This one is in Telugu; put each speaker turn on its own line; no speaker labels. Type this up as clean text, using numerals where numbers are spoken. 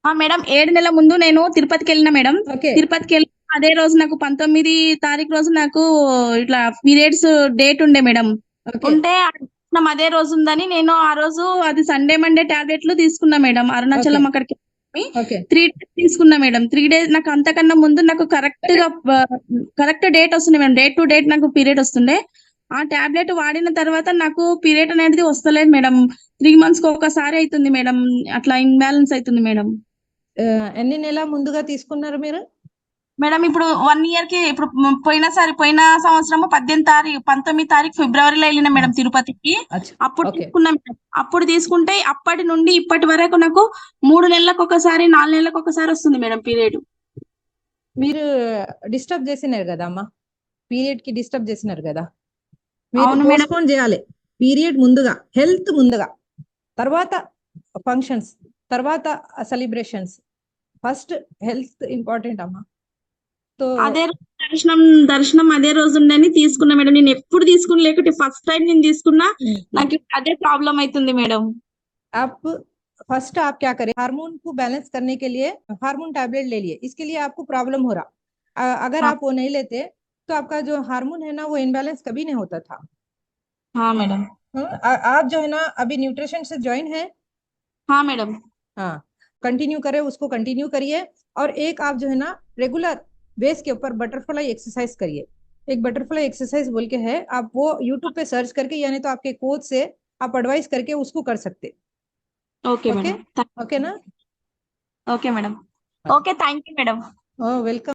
మేడం 7 నెలల ముందు నేను తిరుపతికెళ్ళినా మేడం.
ఓకే.
తిరుపతికెళ్ళి అదే రోజు నాకు 19 తారీఖు రోజు నాకు ఇట్లా పీరియడ్స్ డేట్ ఉండే మేడం.
ఓకే.
ఉంటే అదే రోజు ఉందని నేను ఆ రోజు అది సండే, మండే టాబ్లెట్లు తీసుకున్నా మేడం.
ఓకే.
అరుణాచలం అక్కడికి
ఓకే.
3 డేస్ తీసుకున్నా మేడం. 3 డేస్ నాకు అంతకన్నా ముందు నాకు కరెక్ట్ డేట్ వస్తుంది మేడం. డేట్ టు డేట్ నాకు పీరియడ్ వస్తుండే. ఆ టాబ్లెట్ వాడిన తర్వాత నాకు పీరియడ్ అనేది వస్తలేదు మేడం. 3 మంత్స్‌కి ఒకసారి అయితుంది మేడం. అట్లా ఇంబాలెన్స్ అయితుంది మేడం.
ఎన్ని నెలల ముందుగా తీసుకున్నారు మీరు?
మేడం ఇప్పుడు 1 ఇయర్‌కి ఇప్పుడు పోయిన సంవత్సరము 19 తారీఖు ఫిబ్రవరిలో ఎళ్ళినా
ఆ!
మేడం తిరుపతికి.
అచ్చా!
అప్పుడు
ఓకే.
తీసుకున్నా మేడం. అప్పుడు తీసుకుంటే అప్పటి నుండి ఇప్పటి వరకు నాకు 3 నెలలకొకసారి, 4 నెలలకొకసారి వస్తుంది మేడం పీరియడ్.
మీరు డిస్టర్బ్ చేసినారు గదమ్మా! పీరియడ్‌కి డిస్టర్బ్ చేసినారు గదా! మీరు
అవును మేడం.
పోస్ట్‌పోన్ జేయాలి. పీరియడ్ ముందుగా, హెల్త్ ముందుగా. తర్వాత ఫంక్షన్స్, తర్వాత సెలబ్రేషన్స్. ఫస్ట్ హెల్త్ ఇంపార్టెంట్ అమ్మా. సో
అదే రోజు దర్శనం అదే రోజు ఉండని తీసుకున్నా మేడం. నేను ఎప్పుడు తీసుకుని లేకుంటే ఫస్ట్ టైం నేను తీసుకున్నా. నాకు అదే ప్రాబ్లమ్ అయితుంది మేడం.
आप फर्स्ट आप क्या करें, हार्मोन को बैलेंस करने के लिए हार्मोन टैबलेट ले लिए। इसके लिए आपको प्रॉब्लम हो रहा, अगर
हाँ
आप वो नहीं लेते तो आपका जो हार्मोन है ना वो इनबैलेंस कभी नहीं होता था।
हाँ मैडम।
आप जो है ना अभी न्यूट्रिशन से ज्वाइन है।
हाँ मैडम।
हाँ, कंटिन्यू करें, उसको कंटिन्यू करिए। और एक आप जो है ना रेगुलर बेस के ऊपर बटरफ्लाई एक्सरसाइज करिए। एक बटरफ्लाई एक्सरसाइज बोल के है, आप वो यूट्यूब पे सर्च करके यानी तो आपके कोच से आप एडवाइस करके उसको कर सकते।
Okay
okay.
मैडम।
ओके ना।
Okay madam. Okay thank you madam.
Welcome.